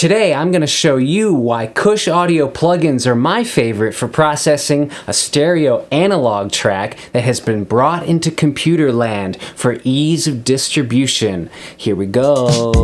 Today I'm going to show you why Kush audio plugins are my favorite for processing a stereo analog track that has been brought into computer land for ease of distribution. Here we go.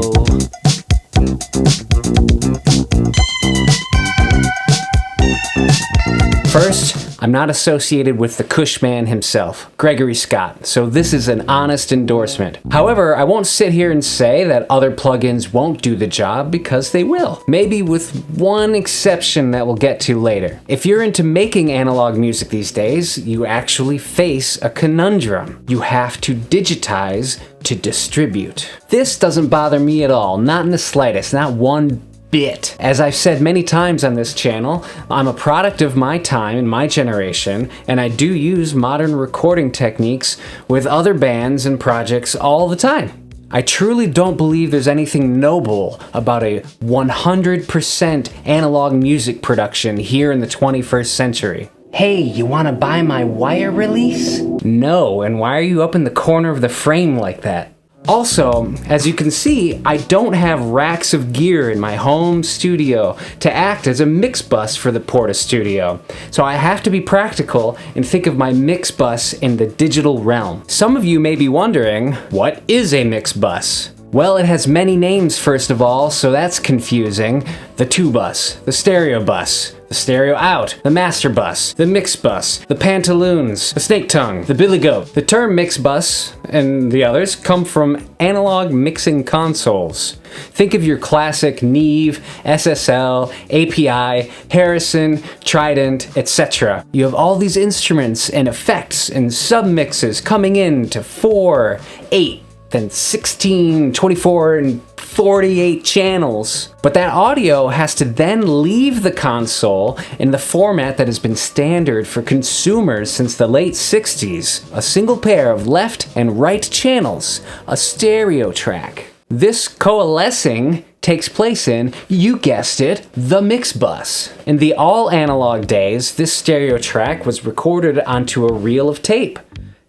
First, I'm not associated with the Kush man himself, Gregory Scott, so this is an honest endorsement. However, I won't sit here and say that other plugins won't do the job, because they will. Maybe with one exception that we'll get to later. If you're into making analog music these days, you actually face a conundrum. You have to digitize to distribute. This doesn't bother me at all, not in the slightest, not one bit. As I've said many times on this channel, I'm a product of my time and my generation, and I do use modern recording techniques with other bands and projects all the time. I truly don't believe there's anything noble about a 100% analog music production here in the 21st century. Hey, you wanna buy my wire release? No, and why are you up in the corner of the frame like that? Also, as you can see, I don't have racks of gear in my home studio to act as a mix bus for the Portastudio, so I have to be practical and think of my mix bus in the digital realm. Some of you may be wondering, what is a mix bus? Well, it has many names first of all, so that's confusing. The 2-bus, the stereo bus, the stereo out, the master bus, the mix bus, the pantaloons, the snake tongue, the billy goat. The term mix bus and the others come from analog mixing consoles. Think of your classic Neve, SSL, API, Harrison, Trident, etc. You have all these instruments and effects and submixes coming in to 4, 8, then 16, 24, and 48 channels. But that audio has to then leave the console in the format that has been standard for consumers since the late 60s. A single pair of left and right channels, a stereo track. This coalescing takes place in, you guessed it, the mix bus. In the all-analog days, this stereo track was recorded onto a reel of tape.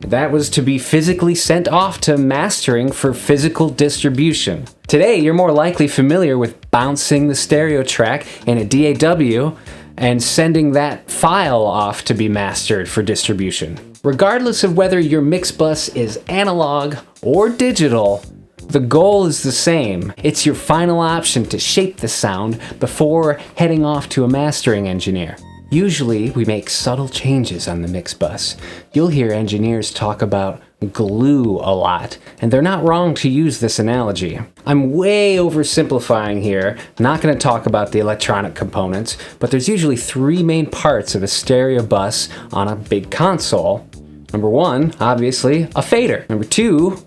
That was to be physically sent off to mastering for physical distribution. Today, you're more likely familiar with bouncing the stereo track in a DAW and sending that file off to be mastered for distribution. Regardless of whether your mix bus is analog or digital, the goal is the same. It's your final option to shape the sound before heading off to a mastering engineer. Usually, we make subtle changes on the mix bus. You'll hear engineers talk about glue a lot, and they're not wrong to use this analogy. I'm way oversimplifying here, not going to talk about the electronic components, but there's usually 3 main parts of a stereo bus on a big console. Number 1, obviously, a fader. Number 2,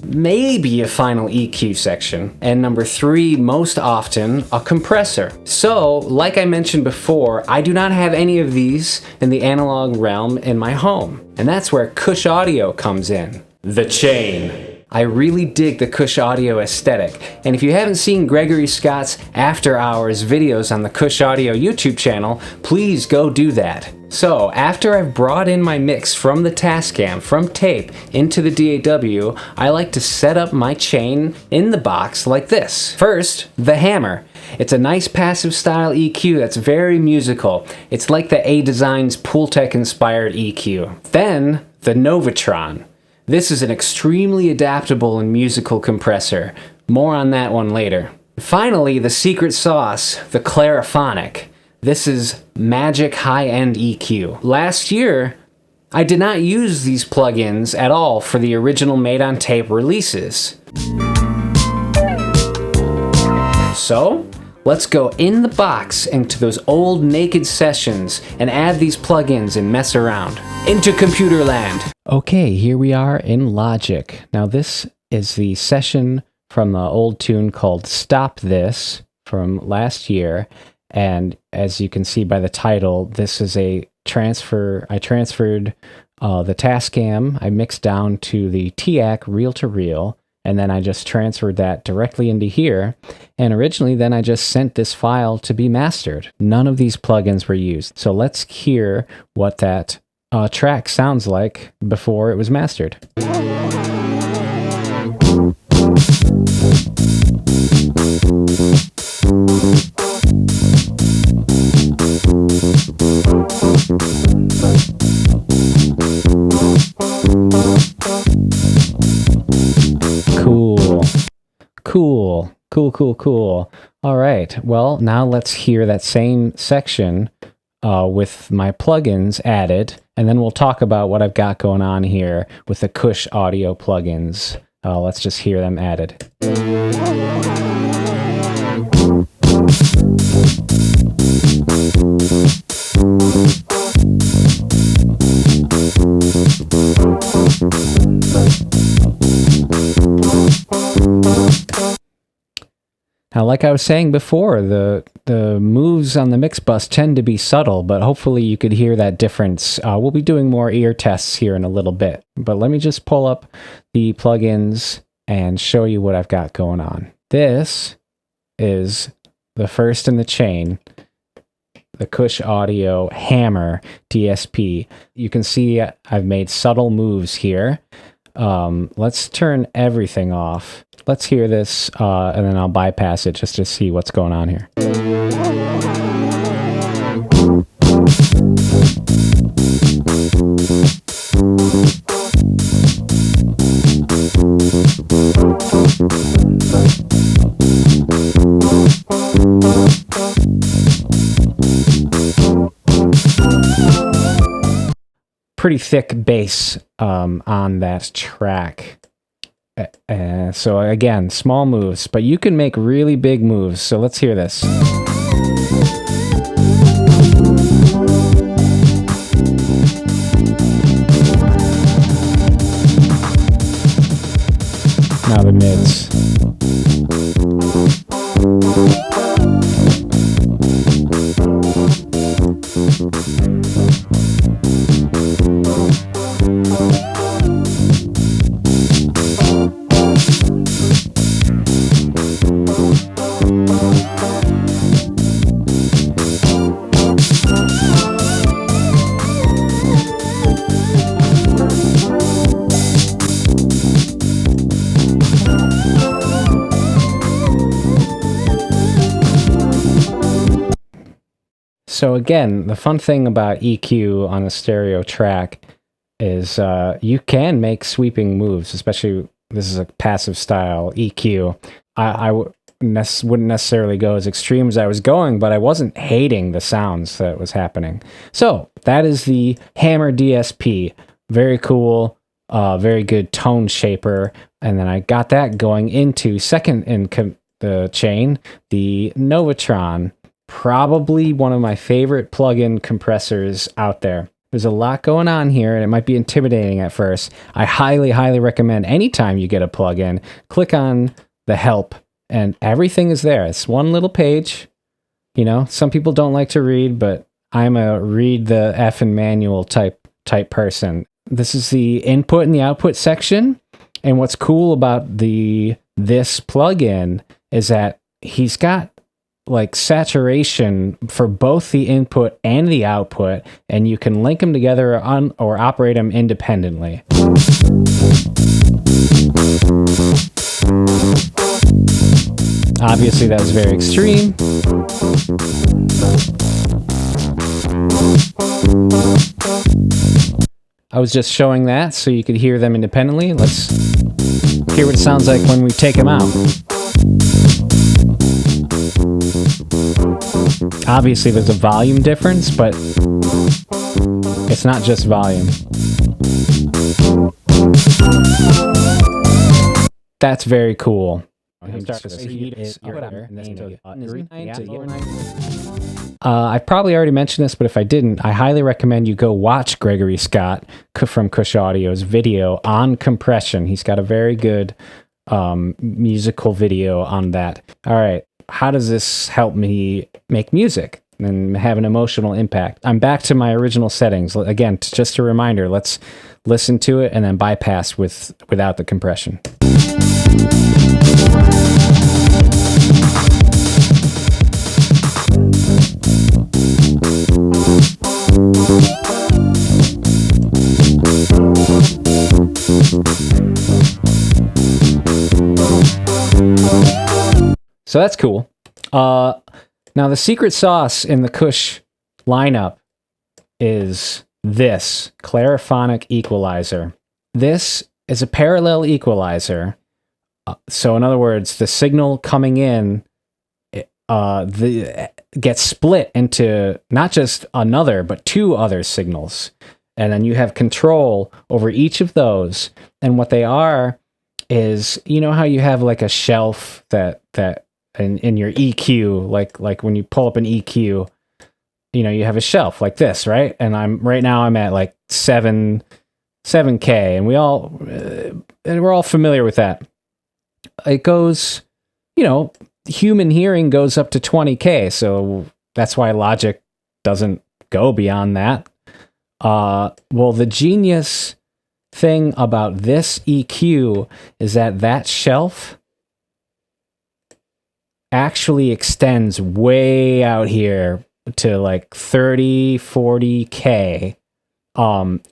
maybe a final EQ section. And number 3, most often, a compressor. So, like I mentioned before, I do not have any of these in the analog realm in my home. And that's where Kush audio comes in. The chain. I really dig the Kush audio aesthetic, and if you haven't seen Gregory Scott's After Hours videos on the Kush audio YouTube channel, please go do that. So, after I've brought in my mix from the Tascam, from tape, into the DAW, I like to set up my chain in the box like this. First, the hammer. It's a nice passive style EQ that's very musical. It's like the A-Design's Pultec inspired EQ. Then, the Novotron. This is an extremely adaptable and musical compressor. More on that one later. Finally, the secret sauce, the clarophonic. This is magic high-end EQ. Last year, I did not use these plugins at all for the original made-on-tape releases. So, let's go in the box into those old naked sessions and add these plugins and mess around. Into computer land. Okay, here we are in Logic. Now this is the session from the old tune called Stop This from last year. And as you can see by the title, this is a transfer. I transferred the Tascam. I mixed down to the TAC reel-to-reel. And then I just transferred that directly into here. And originally, then I just sent this file to be mastered. None of these plugins were used. So let's hear what that track sounds like before it was mastered. Cool, cool, cool. All right. Well, now let's hear that same section with my plugins added, and then we'll talk about what I've got going on here with the Kush audio plugins. Let's just hear them added. Now, like I was saying before, the moves on the mix bus tend to be subtle, but hopefully you could hear that difference. We'll be doing more ear tests here in a little bit, but let me just pull up the plugins and show you what I've got going on. This is the first in the chain, the Kush Audio Hammer DSP. You can see I've made subtle moves here. Let's turn everything off. Let's hear this, and then I'll bypass it just to see what's going on here. Pretty thick bass on that track. So again, small moves, but you can make really big moves. So let's hear this. Now the mids. So again, the fun thing about EQ on a stereo track is you can make sweeping moves, especially this is a passive style EQ. I wouldn't necessarily go as extreme as I was going, but I wasn't hating the sounds that was happening. So that is the Hammer DSP. Very cool, very good tone shaper. And then I got that going into second in the chain, the Novotron. Probably one of my favorite plugin compressors out there. There's a lot going on here, and it might be intimidating at first. I highly, highly recommend anytime you get a plugin, click on the help, and everything is there. It's one little page. You know, some people don't like to read, but I'm a read the effing manual type person. This is the input and the output section, and what's cool about this plugin is that he's got like saturation for both the input and the output, and you can link them together or operate them independently. Obviously that was very extreme. I was just showing that so you could hear them independently. Let's hear what it sounds like when we take them out. Obviously there's a volume difference, but it's not just volume. That's very cool. I've probably already mentioned this, but if I didn't, I highly recommend you go watch Gregory Scott from Kush Audio's video on compression. He's got a very good musical video on that. All right. How does this help me make music and have an emotional impact? I'm back to my original settings. Again, just a reminder, let's listen to it and then bypass without the compression. So that's cool. Now the secret sauce in the Kush lineup is this clarophonic equalizer. This is a parallel equalizer. So in other words, the signal coming in gets split into not just another, but two other signals. And then you have control over each of those. And what they are is, you know how you have like a shelf that in your EQ, like when you pull up an EQ, you know, you have a shelf like this, right? And I'm at like 7K, and we're all familiar with that. It goes, you know, human hearing goes up to 20K, so that's why logic doesn't go beyond that. Well, the genius thing about this EQ is that shelf actually extends way out here to like 30, 40K,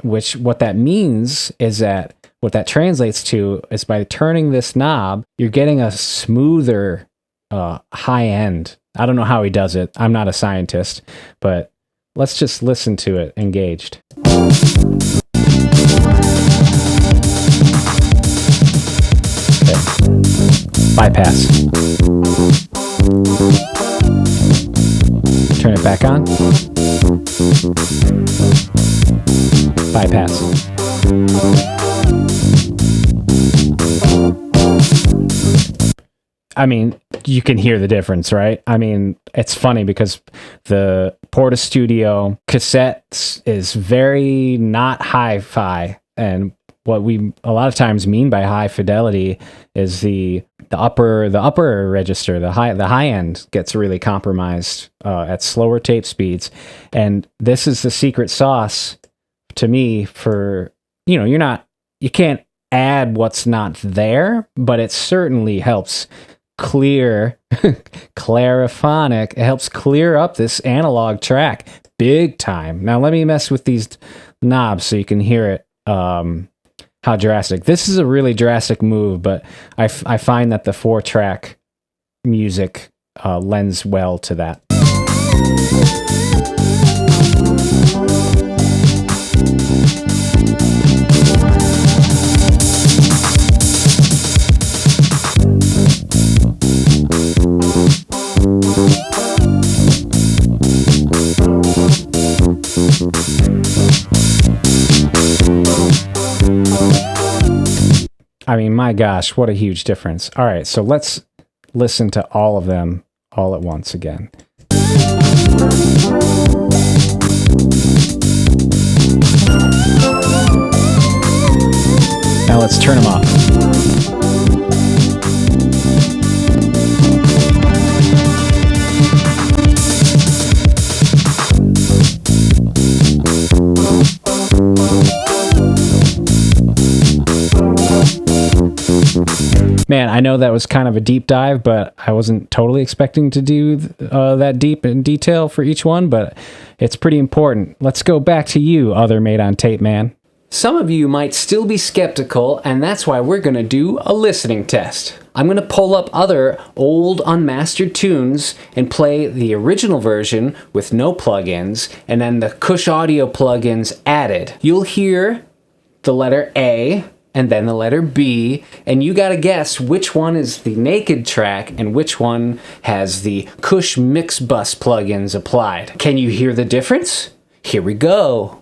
which what that means is that what that translates to is by turning this knob, you're getting a smoother high end. I don't know how he does it. I'm not a scientist, but let's just listen to it engaged. Okay. Bypass. Turn it back on. Bypass. I mean, you can hear the difference, right? I mean, it's funny because the Portastudio cassette is very not hi-fi, and what we a lot of times mean by high fidelity is the upper register, the high end gets really compromised at slower tape speeds, and this is the secret sauce to me for, you know, you can't add what's not there, but it certainly helps clear clarophonic. It helps clear up this analog track big time. Now let me mess with these knobs so you can hear it. How drastic. This is a really drastic move, but I find that the 4-track music lends well to that. I mean, my gosh, what a huge difference. All right, so let's listen to all of them all at once again. Now let's turn them off. Man, I know that was kind of a deep dive, but I wasn't totally expecting to do that deep in detail for each one, but it's pretty important. Let's go back to you, other Made on Tape man. Some of you might still be skeptical, and that's why we're going to do a listening test. I'm going to pull up other old unmastered tunes and play the original version with no plugins, and then the Kush audio plugins added. You'll hear the letter A, and then the letter B, and you gotta guess which one is the naked track and which one has the Kush Mix Bus plugins applied. Can you hear the difference? Here we go.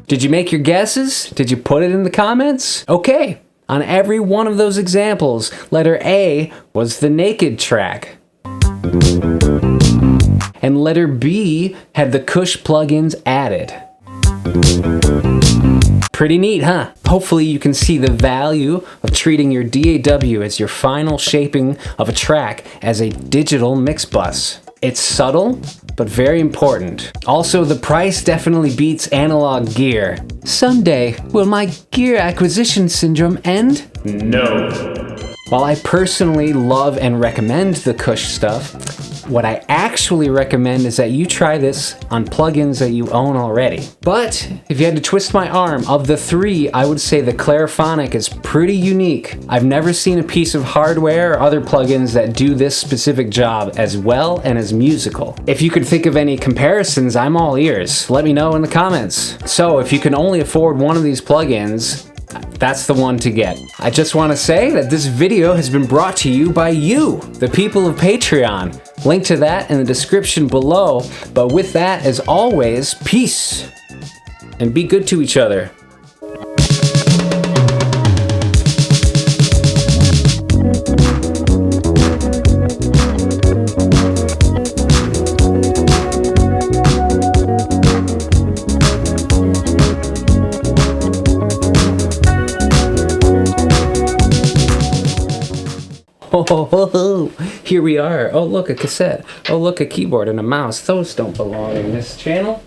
Did you make your guesses? Did you put it in the comments? Okay. On every one of those examples, letter A was the naked track. And letter B had the Kush plugins added. Pretty neat, huh? Hopefully you can see the value of treating your DAW as your final shaping of a track as a digital mix bus. It's subtle, but very important. Also, the price definitely beats analog gear. Someday, will my gear acquisition syndrome end? No. While I personally love and recommend the Kush stuff, what I actually recommend is that you try this on plugins that you own already. But if you had to twist my arm, of the three, I would say the clarophonic is pretty unique. I've never seen a piece of hardware or other plugins that do this specific job as well and as musical. If you could think of any comparisons, I'm all ears. Let me know in the comments. So if you can only afford one of these plugins, that's the one to get. I just want to say that this video has been brought to you by you, the people of Patreon. Link to that in the description below. But with that, as always, peace and be good to each other. Oh, here we are. Oh, look, a cassette. Oh, look, a keyboard and a mouse. Those don't belong in this channel.